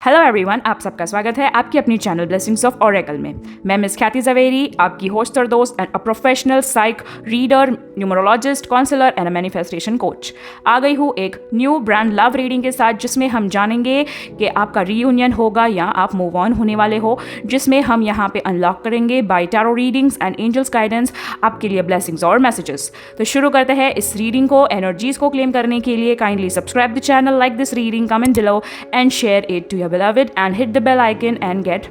Hello everyone, आप सबका स्वागत है आपकी अपनी चैनल ब्लेसिंग्स ऑफ ओरेकल में। मैं मिस ख्याति जवेरी, आपकी होस्ट और दोस्त and a professional psych reader, numerologist, counsellor and a manifestation coach. आ गई हूँ एक न्यू ब्रांड लव रीडिंग के साथ, जिसमें हम जानेंगे कि आपका रीयूनियन होगा या आप मूव ऑन होने वाले हो, जिसमें हम यहाँ पे अनलॉक करेंगे by tarot readings and angels guidance आपके लिए ब्लेसिंग्स और मैसेजेस। तो शुरू करते हैं इस रीडिंग को। एनर्जीज को क्लेम करने के लिए kindly subscribe the channel, like this reading, comment below and share it to your beloved and hit the bell icon and get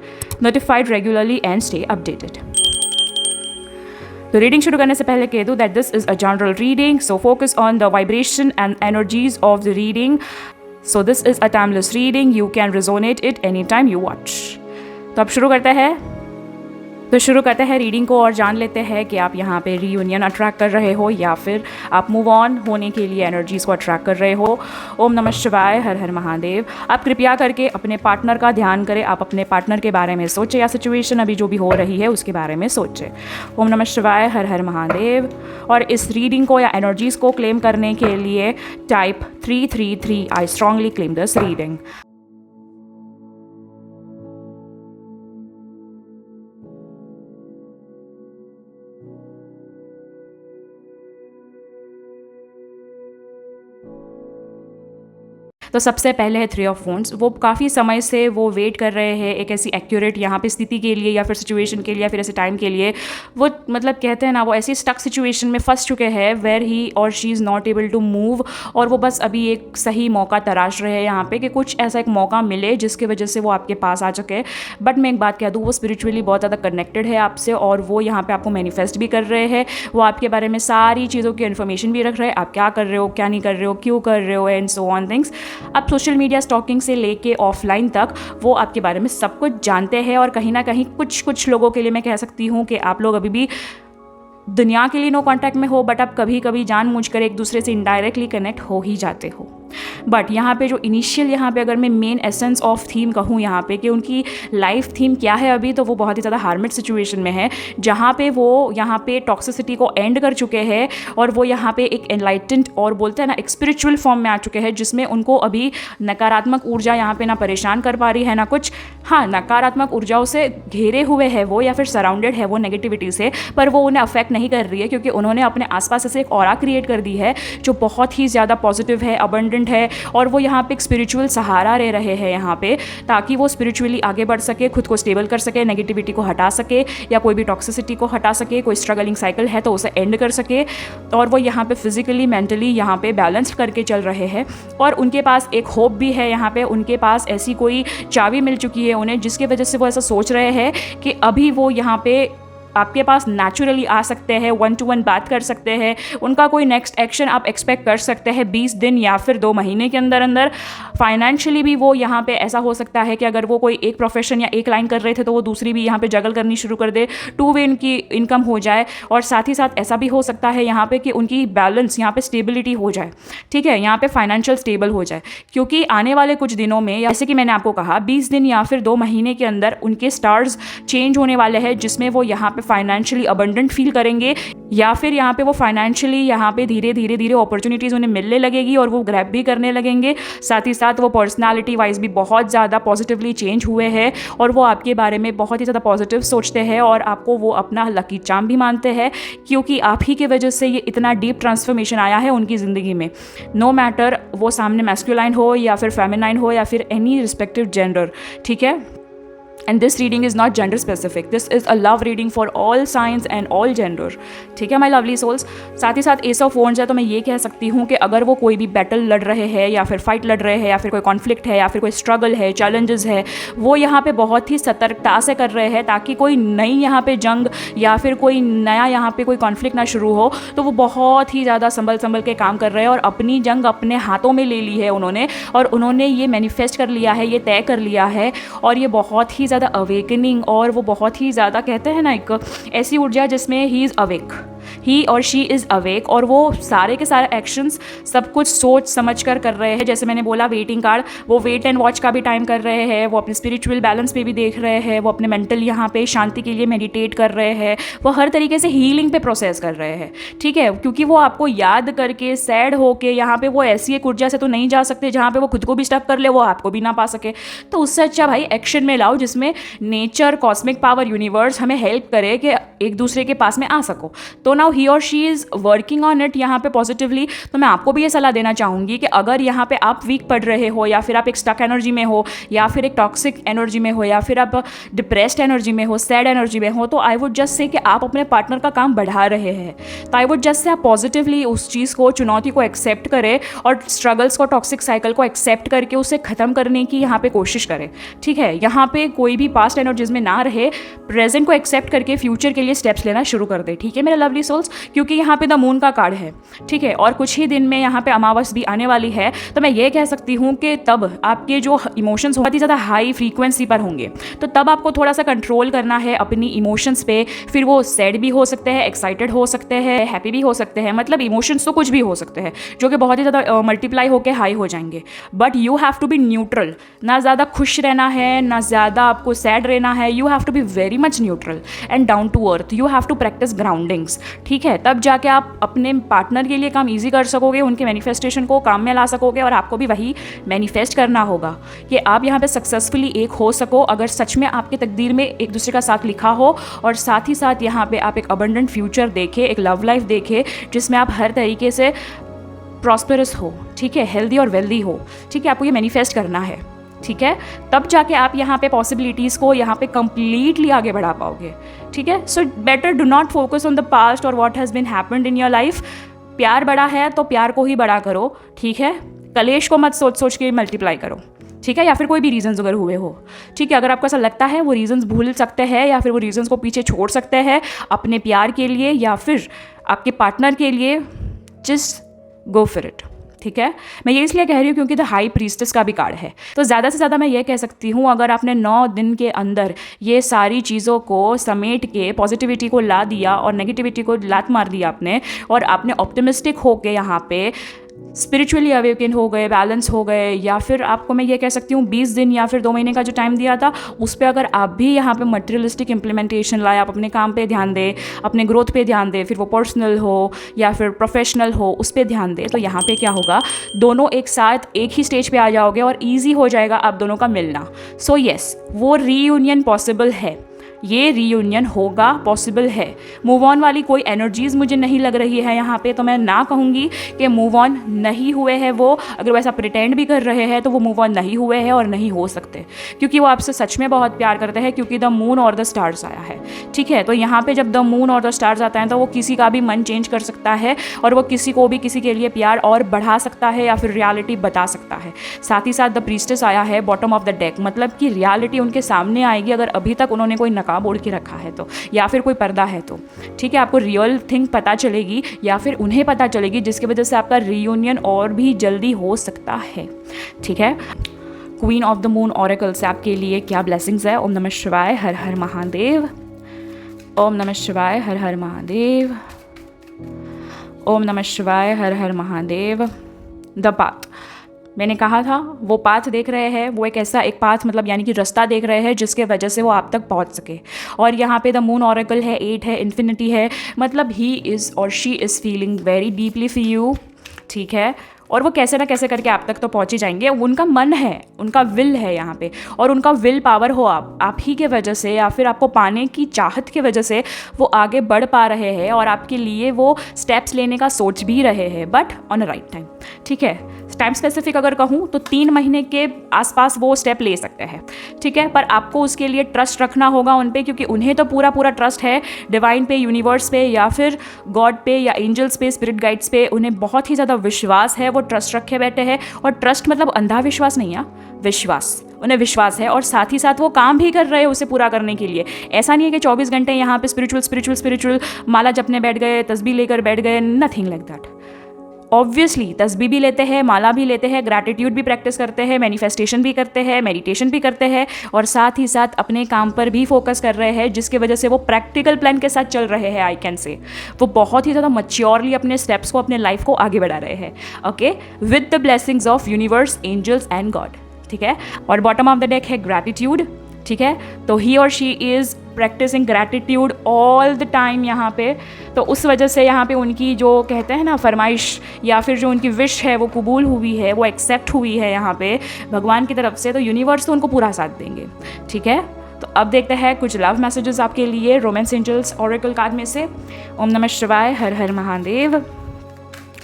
notified regularly and stay updated. तो रीडिंग शुरू करने से पहले कह दूँ that this is a general reading, so focus on the vibration and energies of the reading. So this is a timeless reading, you can resonate it anytime you watch. तो अब शुरू करते हैं रीडिंग को और जान लेते हैं कि आप यहाँ पे रीयूनियन अट्रैक्ट कर रहे हो या फिर आप मूव ऑन होने के लिए एनर्जीज़ को अट्रैक्ट कर रहे हो। ओम नमः शिवाय, हर हर महादेव। आप कृपया करके अपने पार्टनर का ध्यान करें, आप अपने पार्टनर के बारे में सोचें या सिचुएशन अभी जो भी हो रही है उसके बारे में सोचें। ओम नमः शिवाय, हर हर महादेव। और इस रीडिंग को या एनर्जीज़ को क्लेम करने के लिए type 333, I strongly claim this reading. तो सबसे पहले है 3 ऑफ वॉन्ड्स। वो काफ़ी समय से वो वेट कर रहे हैं एक ऐसी एक्यूरेट यहाँ पे स्थिति के लिए या फिर सिचुएशन के लिए या फिर ऐसे टाइम के लिए। वो मतलब कहते हैं ना, वो ऐसी स्टक सिचुएशन में फंस चुके हैं वेयर ही और she is not able to move, और वो बस अभी एक सही मौका तराश रहे हैं यहाँ पे कि कुछ ऐसा एक मौका मिले जिसकी वजह से वो आपके पास आ चुके हैं। बट मैं एक बात कह दूँ, वो स्पिरिचुअली बहुत ज़्यादा कनेक्टेड है आपसे और वो यहाँ पर आपको मैनिफेस्ट भी कर रहे हैं। वो आपके बारे में सारी चीज़ों की इन्फॉर्मेशन भी रख रहे हैं, आप क्या कर रहे हो, क्या नहीं कर रहे हो, क्यों कर रहे हो एंड सो ऑन थिंग्स। अब सोशल मीडिया स्टॉकिंग से लेके ऑफलाइन तक वो आपके बारे में सब कुछ जानते हैं। और कहीं ना कहीं कुछ लोगों के लिए मैं कह सकती हूँ कि आप लोग अभी भी दुनिया के लिए नो कांटेक्ट में हो, बट आप कभी कभी जानबूझकर एक दूसरे से इनडायरेक्टली कनेक्ट हो ही जाते हो। बट यहाँ पे जो इनिशियल यहाँ पे अगर मैं मेन एसेंस ऑफ थीम कहूँ यहाँ पे कि उनकी लाइफ थीम क्या है अभी, तो वो बहुत ही ज़्यादा हार्मिट सिचुएशन में है, जहाँ पे वो यहाँ पे टॉक्सिसिटी को एंड कर चुके हैं और वो यहाँ पे एक एनलाइटेंड और बोलते हैं ना एक स्पिरिचुअल फॉर्म में आ चुके हैं, जिसमें उनको अभी नकारात्मक ऊर्जा यहाँ पे ना परेशान कर पा रही है ना कुछ। हाँ, नकारात्मक ऊर्जाओं से घेरे हुए है वो या फिर सराउंडेड है वो नेगेटिविटी से, पर वो उन्हें अफेक्ट नहीं कर रही है क्योंकि उन्होंने अपने आसपास ऐसे एक ऑरा क्रिएट कर दी है जो बहुत ही ज़्यादा पॉजिटिव है, अबंडेंट है। और वो यहाँ पे एक स्पिरिचुअल सहारा ले रहे हैं यहाँ पे, ताकि वो स्पिरिचुअली आगे बढ़ सके, खुद को स्टेबल कर सके, नेगेटिविटी को हटा सके या कोई भी टॉक्सिसिटी को हटा सके, कोई स्ट्रगलिंग साइकिल है तो उसे एंड कर सके। और वो यहाँ पे फिजिकली मेंटली यहाँ पे बैलेंस करके चल रहे हैं। और उनके पास एक होप भी है यहाँ पे, उनके पास ऐसी कोई चाबी मिल चुकी है उन्हें, जिसकी वजह से वो ऐसा सोच रहे हैं कि अभी वो यहाँ पे आपके पास नेचुरली आ सकते हैं, 1-to-1 बात कर सकते हैं। उनका कोई नेक्स्ट एक्शन आप एक्सपेक्ट कर सकते हैं 20 दिन या फिर 2 महीने के अंदर अंदर। फाइनेंशियली भी वो यहाँ पे ऐसा हो सकता है कि अगर वो कोई एक प्रोफेशन या एक लाइन कर रहे थे तो वो दूसरी भी यहाँ पे जगल करनी शुरू कर दे, 2 वे इनकी इनकम हो जाए। और साथ ही साथ ऐसा भी हो सकता है यहाँ पे कि उनकी बैलेंस यहाँ पे स्टेबिलिटी हो जाए, ठीक है, यहाँ पे फाइनेंशियल स्टेबल हो जाए। क्योंकि आने वाले कुछ दिनों में, जैसे कि मैंने आपको कहा, 20 दिन या फिर 2 महीने के अंदर उनके स्टार्स चेंज होने वाले हैं, जिसमें वो यहाँ फाइनेंशियली अबंडेंट फील करेंगे या फिर यहाँ पे वो फाइनेंशियली यहाँ पे धीरे धीरे अपॉर्चुनिटीज़ उन्हें मिलने लगेगी और वो ग्रैब भी करने लगेंगे। साथ ही साथ वो पर्सनालिटी वाइज भी बहुत ज़्यादा पॉजिटिवली चेंज हुए हैं और वो आपके बारे में बहुत ही ज़्यादा पॉजिटिव सोचते हैं और आपको वो अपना लकी चार्म भी मानते हैं, क्योंकि आप ही की वजह से ये इतना डीप ट्रांसफॉर्मेशन आया है उनकी ज़िंदगी में। नो मैटर वो सामने मैस्कुलाइन हो या फिर फेमिनाइन हो या फिर एनी रिस्पेक्टिव जेंडर, ठीक है। And this reading is not gender specific. This is a love reading for all signs and all gender. ठीक है my lovely souls। साथ ही साथ एस ऑफ वॉन्ड्स है, तो मैं ये कह सकती हूँ कि अगर वो कोई भी बैटल लड़ रहे हैं या फिर फाइट लड़ रहे हैं या फिर कोई कॉन्फ्लिक्ट है या फिर कोई स्ट्रगल है, चैलेंजेस है, वो यहाँ पे बहुत ही सतर्कता से कर रहे हैं ताकि कोई नई यहाँ पे जंग या फिर कोई नया यहाँ पे कोई कॉन्फ्लिक्ट ना शुरू हो। तो वो बहुत ही ज़्यादा संभल के काम कर रहे हैं और अपनी जंग अपने हाथों में ले ली है उन्होंने, और उन्होंने ये मैनिफेस्ट कर लिया है, ये तय कर लिया है। और ये बहुत ही ज़्यादा अवेकनिंग और वो बहुत ही ज़्यादा कहते हैं ना एक ऐसी ऊर्जा जिसमें ही इज़ अवेक, ही और शी इज़ अवेक और वो सारे के सारे एक्शंस सब कुछ सोच समझ कर रहे हैं। जैसे मैंने बोला वेटिंग कार्ड, वो वेट एंड वॉच का भी टाइम कर रहे हैं, वो अपने स्पिरिचुअल बैलेंस पे भी देख रहे हैं, वो अपने मेंटल यहाँ पे शांति के लिए मेडिटेट कर रहे हैं, वो हर तरीके से हीलिंग पे प्रोसेस कर रहे हैं। ठीक है, क्योंकि वो आपको याद करके सैड होके यहाँ पे वो ऐसी एक ऊर्जा से तो नहीं जा सकते जहाँ पे वो खुद को भी स्टक कर ले, वो आपको भी ना पा सके। तो उससे अच्छा भाई एक्शन में लाओ जिसमें नेचर, कॉस्मिक पावर, यूनिवर्स हमें हेल्प करे कि एक दूसरे के पास में आ सको। तो नाउ ही और she is working on it यहाँ पे पॉजिटिवली। तो मैं आपको भी ये सलाह देना चाहूँगी कि अगर यहाँ पे आप वीक पड़ रहे हो, या फिर आप एक स्टक एनर्जी में हो, या फिर एक टॉक्सिक एनर्जी में हो, या फिर आप डिप्रेस्ड एनर्जी में हो, सैड एनर्जी में हो, तो आई वुड जस्ट से कि आप अपने पार्टनर का काम बढ़ा रहे हैं। तो आई वुड जस्ट से आप पॉजिटिवली उस चीज़ को, चुनौती को एक्सेप्ट करें और स्ट्रगल्स को, टॉक्सिक साइकिल को एक्सेप्ट करके उसे ख़त्म करने की यहाँ पे कोशिश करें। ठीक है, यहाँ पे कोई भी पास्ट एनर्जीज में ना रहे, प्रेजेंट को एक्सेप्ट करके फ्यूचर के लिए स्टेप्स लेना शुरू कर दे। ठीक है मेरे लवली सोल्स, क्योंकि यहाँ पे द मून का कार्ड है। ठीक है, और कुछ ही दिन में यहाँ पे अमावस भी आने वाली है। तो मैं ये कह सकती हूँ कि तब आपके जो इमोशंस बहुत ही ज़्यादा हाई फ्रीक्वेंसी पर होंगे, तो तब आपको थोड़ा सा कंट्रोल करना है अपनी इमोशंस पे। फिर वो सैड भी हो सकते हैं, एक्साइटेड हो सकते हैं, हैप्पी भी हो सकते हैं, मतलब इमोशंस तो कुछ भी हो सकते हैं जो कि बहुत ही ज़्यादा मल्टीप्लाई होकर हाई हो जाएंगे। But you have to be neutral, ना ज़्यादा खुश रहना है, ना ज़्यादा आपको सैड रहना है। You have to be very much neutral and down to earth. You have to practise groundings. ठीक है, तब जाके आप अपने पार्टनर के लिए काम ईजी कर सकोगे, उनके मैनिफेस्टेशन को काम में ला सकोगे, और आपको भी वही मैनिफेस्ट करना होगा कि आप यहाँ पे सक्सेसफुली एक हो सको, अगर सच में आपके तकदीर में एक दूसरे का साथ लिखा हो, और साथ ही साथ यहाँ पे आप एक अबंडेंट फ्यूचर देखें, एक लव लाइफ देखें जिसमें आप हर तरीके से प्रॉस्पेरस हो। ठीक है, हेल्दी और वेल्दी हो। ठीक है, आपको ये मैनिफेस्ट करना है। ठीक है, तब जाके आप यहाँ पे पॉसिबिलिटीज़ को यहाँ पे कंप्लीटली आगे बढ़ा पाओगे। ठीक है, so better do not focus on the past और what has been happened in your life. प्यार बड़ा है तो प्यार को ही बड़ा करो। ठीक है, कलेश को मत सोच सोच के मल्टीप्लाई करो। ठीक है, या फिर कोई भी रीजंस अगर हुए हो। ठीक है, अगर आपको ऐसा लगता है वो रीजंस भूल सकते हैं, या फिर वो रीजंस को पीछे छोड़ सकते हैं अपने प्यार के लिए या फिर आपके पार्टनर के लिए, जस्ट गो फॉर इट। ठीक है, मैं ये इसलिए कह रही हूँ क्योंकि द हाई प्रीस्टेस का भी कार्ड है। तो ज़्यादा से ज़्यादा मैं ये कह सकती हूँ, अगर आपने 9 दिन के अंदर ये सारी चीज़ों को समेट के पॉजिटिविटी को ला दिया और नेगेटिविटी को लात मार दिया आपने, और आपने ऑप्टिमिस्टिक होके यहाँ पे स्पिरिचुअली अवेकन हो गए, बैलेंस हो गए, या फिर आपको मैं ये कह सकती हूँ 20 दिन या फिर 2 महीने का जो टाइम दिया था उस पर अगर आप भी यहाँ पे मटेरियलिस्टिक इम्प्लीमेंटेशन लाए, आप अपने काम पे ध्यान दें, अपने ग्रोथ पे ध्यान दें, फिर वो पर्सनल हो या फिर प्रोफेशनल हो, उस पर ध्यान दें, तो यहाँ पे क्या होगा, दोनों एक साथ एक ही स्टेज पे आ जाओगे और ईजी हो जाएगा आप दोनों का मिलना। सो येस, वो रीयूनियन पॉसिबल है, ये रीयूनियन होगा, पॉसिबल है। मूव ऑन वाली कोई एनर्जीज़ मुझे नहीं लग रही है यहाँ पे, तो मैं ना कहूँगी कि मूव ऑन नहीं हुए हैं वो। अगर वैसा प्रिटेंड भी कर रहे हैं तो वो मूव ऑन नहीं हुए हैं और नहीं हो सकते, क्योंकि वो आपसे सच में बहुत प्यार करते हैं, क्योंकि द मून और द स्टार्स आया है। ठीक है, तो यहाँ पे जब द मून और द स्टार्स आता है तो वो किसी का भी मन चेंज कर सकता है, और वो किसी को भी किसी के लिए प्यार और बढ़ा सकता है या फिर रियलिटी बता सकता है। साथ ही साथ द प्रीस्टेस आया है बॉटम ऑफ द डेक, मतलब कि रियलिटी उनके सामने आएगी अगर अभी तक उन्होंने कोई नकाब ओढ़ के रखा है तो, या फिर कोई पर्दा है तो। ठीक है, आपको रियल थिंग पता चलेगी या फिर उन्हें पता चलेगी, जिसकी वजह से आपका रीयूनियन और भी जल्दी हो सकता है। ठीक है, queen of the moon oracle से आपके लिए क्या ब्लेसिंग्स है। ओम नमः शिवाय, हर हर महादेव। ओम नमः शिवाय, हर हर महादेव। ओम नमः शिवाय, हर हर महादेव। द पाथ, मैंने कहा था वो पाथ देख रहे हैं, वो एक ऐसा एक पाथ मतलब यानी कि रास्ता देख रहे हैं जिसके वजह से वो आप तक पहुंच सके। और यहाँ पे द मून ऑरेकल है, 8 है, इन्फिनिटी है, मतलब ही इज़ और she is feeling very deeply for you. ठीक है, और वो कैसे ना कैसे करके आप तक तो पहुंच ही जाएंगे। उनका मन है, उनका विल है यहाँ पे, और उनका विल पावर हो आप ही के वजह से या फिर आपको पाने की चाहत के वजह से वो आगे बढ़ पा रहे हैं, और आपके लिए वो स्टेप्स लेने का सोच भी रहे हैं, but on a right time. ठीक है, टाइम स्पेसिफिक अगर कहूँ तो 3 महीने के आसपास वो स्टेप ले सकते हैं। ठीक है, पर आपको उसके लिए ट्रस्ट रखना होगा उन पे, क्योंकि उन्हें तो पूरा पूरा ट्रस्ट है डिवाइन पे, यूनिवर्स पे, या फिर गॉड पे, या एंजल्स पे, स्पिरिट गाइड्स पे। उन्हें बहुत ही ज़्यादा विश्वास है, वो ट्रस्ट रखे बैठे हैं। और ट्रस्ट मतलब अंधा विश्वास नहीं है, विश्वास, उन्हें विश्वास है, और साथ ही साथ वो काम भी कर रहे हैं उसे पूरा करने के लिए। ऐसा नहीं है कि 24 घंटे यहाँ पे स्पिरिचुअल माला जपने बैठ गए, तस्बीह लेकर बैठ गए, नथिंग लाइक दैट। ऑब्वियसली तस्बीह भी लेते हैं, माला भी लेते हैं, ग्रैटिट्यूड भी प्रैक्टिस करते हैं, मैनिफेस्टेशन भी करते हैं, मेडिटेशन भी करते हैं, और साथ ही साथ अपने काम पर भी फोकस कर रहे हैं, जिसकी वजह से वो प्रैक्टिकल प्लान के साथ चल रहे हैं। आई कैन से वो बहुत ही ज़्यादा मैच्योरली अपने स्टेप्स को, अपने लाइफ को आगे बढ़ा रहे हैं। Okay, with the blessings of universe, angels and god. ठीक है, और बॉटम ऑफ द डेक है ग्रैटिट्यूड। ठीक है, तो ही और she is practicing gratitude all the time यहाँ पे। तो उस वजह से यहाँ पे उनकी जो कहते हैं ना फरमाइश या फिर जो उनकी विश है वो कबूल हुई है, वो एक्सेप्ट हुई है यहाँ पे भगवान की तरफ से। तो यूनिवर्स तो उनको पूरा साथ देंगे। ठीक है, तो अब देखते हैं कुछ लव मैसेजेस आपके लिए रोमांस एंजल्स ऑरेकल कार्ड में से। ओम नमः शिवाय, हर हर महादेव।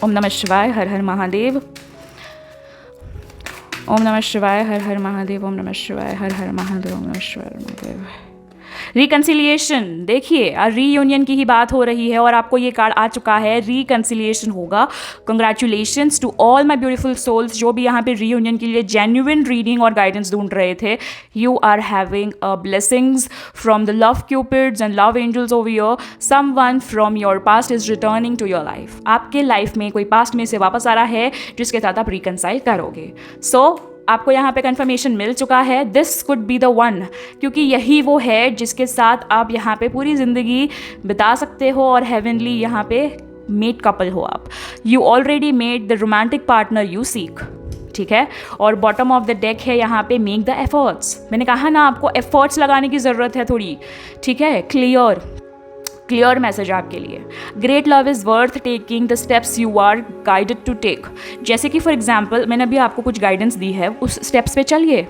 ओम नमः शिवाय, हर हर महादेव। ओम नमः शिवाय, हर हर महादेव। ओम नमः शिवाय, हर हर महादेव। ओम नमः शिवाय, हर महादेव। रिकन्सिलिएशन, देखिए रीयूनियन की ही बात हो रही है और आपको ये कार्ड आ चुका है, रिकन्सिलिएशन होगा। Congratulations to all my beautiful souls जो भी यहाँ पे रीयूनियन के लिए जेन्युइन रीडिंग और गाइडेंस ढूंढ रहे थे। You are having blessings from the love cupids and love angels over your. Someone from your past is returning to your life. आपके लाइफ में कोई पास्ट में से वापस आ रहा है जिसके साथ आप रिकन्साइल करोगे। आपको यहाँ पे कंफर्मेशन मिल चुका है, this could be the one, क्योंकि यही वो है जिसके साथ आप यहाँ पे पूरी ज़िंदगी बिता सकते हो और हेवनली यहाँ पे मेड कपल हो आप। You already made the romantic partner you seek. ठीक है, और बॉटम ऑफ द डेक है यहाँ पे मेक द एफर्ट्स। मैंने कहा ना आपको एफर्ट्स लगाने की ज़रूरत है थोड़ी। ठीक है, क्लियर मैसेज आपके लिए। Great love is worth taking the steps you are guided to take. जैसे कि फॉर एग्जाम्पल मैंने अभी आपको कुछ गाइडेंस दी है, उस स्टेप्स पे चलिए।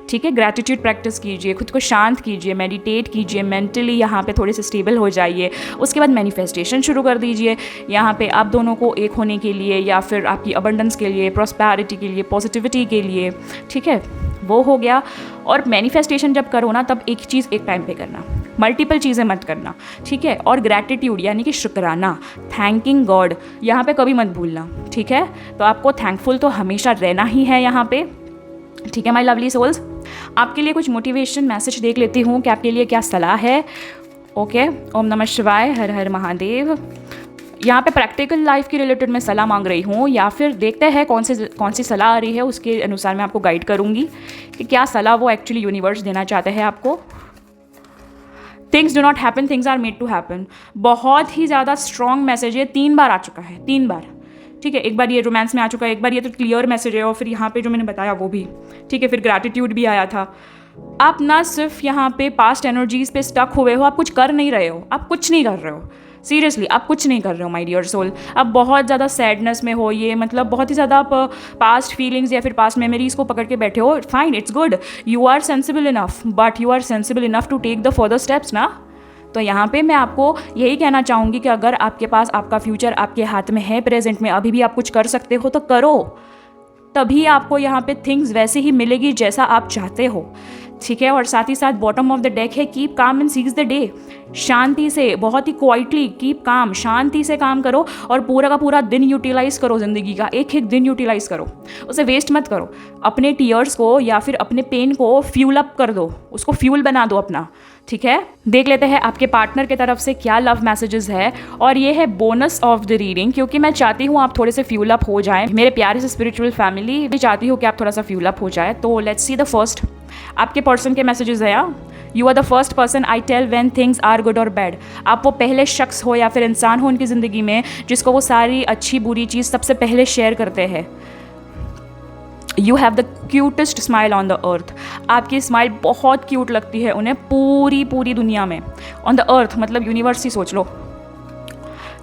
ठीक है, ग्रैटिट्यूड प्रैक्टिस कीजिए, खुद को शांत कीजिए, मेडिटेट कीजिए, मेंटली यहाँ पे थोड़े से स्टेबल हो जाइए। उसके बाद मैनिफेस्टेशन शुरू कर दीजिए यहाँ पे आप दोनों को एक होने के लिए, या फिर आपकी अबंडेंस के लिए, प्रॉस्पेरिटी के लिए, पॉजिटिविटी के लिए। ठीक है, वो हो गया। और मैनिफेस्टेशन जब करो ना तब एक चीज़ एक टाइम पे करना, मल्टीपल चीज़ें मत करना। ठीक है, और ग्रैटिट्यूड यानी कि शुक्राना, थैंकिंग गॉड यहाँ पे कभी मत भूलना। ठीक है, तो आपको थैंकफुल तो हमेशा रहना ही है यहाँ पे। ठीक है माय लवली सोल्स, आपके लिए कुछ मोटिवेशन मैसेज देख लेती हूँ कि आपके लिए क्या सलाह है। ओके, ओम नमः शिवाय, हर हर महादेव। यहाँ पे प्रैक्टिकल लाइफ के रिलेटेड मैं सलाह मांग रही हूँ, या फिर देखते हैं कौन सी सलाह आ रही है, उसके अनुसार मैं आपको गाइड करूँगी कि क्या सलाह वो एक्चुअली यूनिवर्स देना चाहते हैं आपको। Things do not happen, things are made to happen. बहुत ही ज़्यादा स्ट्रॉन्ग मैसेज है, 3 बार आ चुका है, 3 बार। ठीक है, एक बार ये रोमांस में आ चुका है, एक बार ये तो क्लियर मैसेज है, और फिर यहाँ पे जो मैंने बताया वो भी। ठीक है, फिर ग्रैटिट्यूड भी आया था। आप ना सिर्फ यहाँ पे पास्ट एनर्जीज पे स्टक हुए हो, आप कुछ कर नहीं रहे हो, आप कुछ नहीं कर रहे हो। सीरियसली आप कुछ नहीं कर रहे हो माय डियर सोल। आप बहुत ज़्यादा सैडनेस में हो, ये मतलब बहुत ही ज़्यादा आप पास्ट फीलिंग्स या फिर पास्ट मेमोरीज को पकड़ के बैठे हो। Fine, it's good, you are sensible enough, but you are sensible enough to take the further steps ना। तो यहाँ पे मैं आपको यही कहना चाहूँगी कि अगर आपके पास आपका फ्यूचर आपके हाथ में है, प्रेजेंट में अभी भी आप कुछ कर सकते हो तो करो, तभी आपको यहाँ पे थिंग्स वैसे ही मिलेगी जैसा आप चाहते हो। ठीक है, और साथ ही साथ बॉटम ऑफ द डेक है keep calm and seize the day. शांति से, बहुत ही क्वाइटली कीप काम, शांति से काम करो और पूरा का पूरा दिन यूटिलाइज करो, ज़िंदगी का एक एक दिन यूटिलाइज करो, उसे वेस्ट मत करो। अपने टीयर्स को या फिर अपने पेन को फ्यूल अप कर दो, उसको फ्यूल बना दो अपना। ठीक है, देख लेते हैं आपके पार्टनर की तरफ से क्या लव मैसेजेस है, और ये है बोनस ऑफ द रीडिंग, क्योंकि मैं चाहती हूँ आप थोड़े से फ्यूल अप हो जाएं। मेरे प्यारे से स्पिरिचुअल फैमिली भी चाहती हूँ कि आप थोड़ा सा फ्यूल अप हो जाए। तो लेट्स सी द फर्स्ट आपके पर्सन के मैसेजेस है। You are the first person I tell when things are good और बैड। आप वो पहले शख्स हो या फिर इंसान हो उनकी ज़िंदगी में जिसको वो सारी अच्छी बुरी चीज़ सबसे पहले शेयर करते हैं। You have the cutest smile on the earth. आपकी स्माइल बहुत क्यूट लगती है उन्हें पूरी दुनिया में। ऑन द अर्थ मतलब यूनिवर्स ही सोच लो।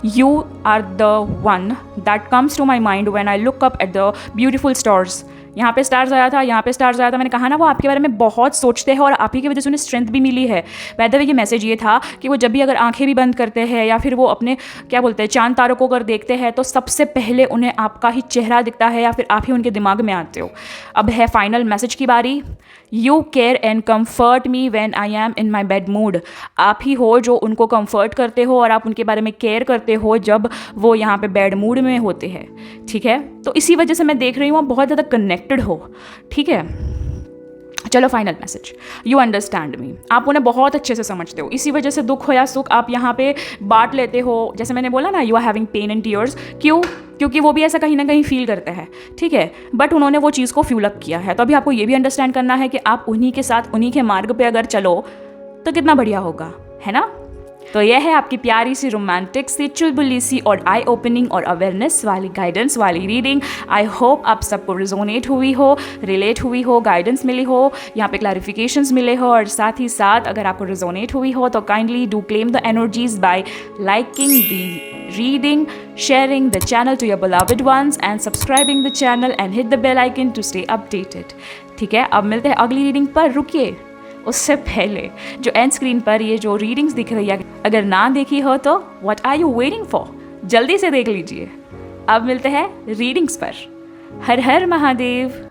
You are the one that comes to my mind when I look up at the beautiful stars. यहाँ पे स्टार्स आया था, यहाँ पे स्टार्स आया था। मैंने कहा ना वो आपके बारे में बहुत सोचते हैं और आप ही की वजह से उन्हें स्ट्रेंथ भी मिली है। बाय द वे ये मैसेज ये था कि वो जब भी अगर आंखें भी बंद करते हैं या फिर वो अपने क्या बोलते हैं चांद तारों को अगर देखते हैं तो सबसे पहले उन्हें आपका ही चेहरा दिखता है या फिर आप ही उनके दिमाग में आते हो। अब है फाइनल मैसेज की बारी। You care and comfort me when I am in my bad mood. आप ही हो जो उनको कम्फर्ट करते हो और आप उनके बारे में केयर करते हो जब वो यहाँ पे बैड मूड में होते हैं। ठीक है, तो इसी वजह से मैं देख रही हूँ आप बहुत ज़्यादा कनेक्टेड हो। ठीक है, चलो final message, you understand me, आप उन्हें बहुत अच्छे से समझते हो, इसी वजह से दुख हो या सुख आप यहाँ पे बांट लेते हो। जैसे मैंने बोला ना, you are having pain and tears, क्यों? क्योंकि वो भी ऐसा कहीं ना कहीं फील करते हैं, ठीक है, बट उन्होंने वो चीज़ को फ्यूल अप किया है। तो अभी आपको ये भी अंडरस्टैंड करना है कि आप उन्हीं के साथ, उन्हीं के मार्ग पे अगर चलो तो कितना बढ़िया होगा, है ना। तो यह है आपकी प्यारी सी रोमांटिक सी चुलबुली सी और आई ओपनिंग और अवेयरनेस वाली गाइडेंस वाली रीडिंग। आई होप आप सबको रिजोनेट हुई हो, रिलेट हुई हो, गाइडेंस मिली हो, यहाँ पे क्लैरिफिकेशंस मिले हो। और साथ ही साथ अगर आपको रिजोनेट हुई हो तो kindly do claim the energies bye liking the reading, sharing the channel to your beloved ones and subscribing the channel and hit the bell icon to stay updated। ठीक है, अब मिलते हैं अगली रीडिंग पर। रुकिए, उससे पहले जो एंड स्क्रीन पर ये जो रीडिंग्स दिख रही है, अगर ना देखी हो तो what are you waiting for, जल्दी से देख लीजिए। अब मिलते हैं रीडिंग्स पर। हर हर महादेव।